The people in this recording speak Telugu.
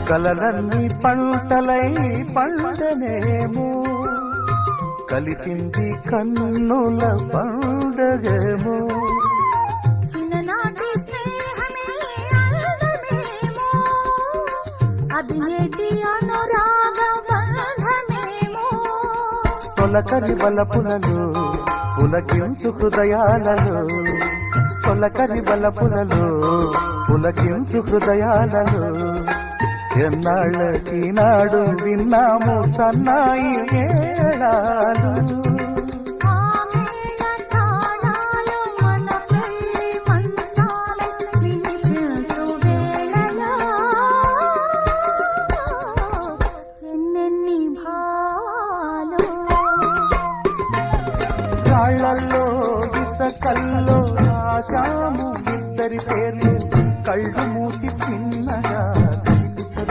కలలన్నీ పంటలై పండనేమో కలిసింది కన్నుల పండగేమో చిన్ననాటి స్నేహమే అందమేమో అది నేటి అనురాగ బంధమేమో తొలకరి బలపులలో పులకించు హృదయాలలో తొలకరి బలపులలో పులకించు హృదయాలలో ఎన్నాళ్ళకి నాడు విన్నాము సన్నాయి మేళాలు రాళ్ళల్లో ఇసకల్లో ఆశాము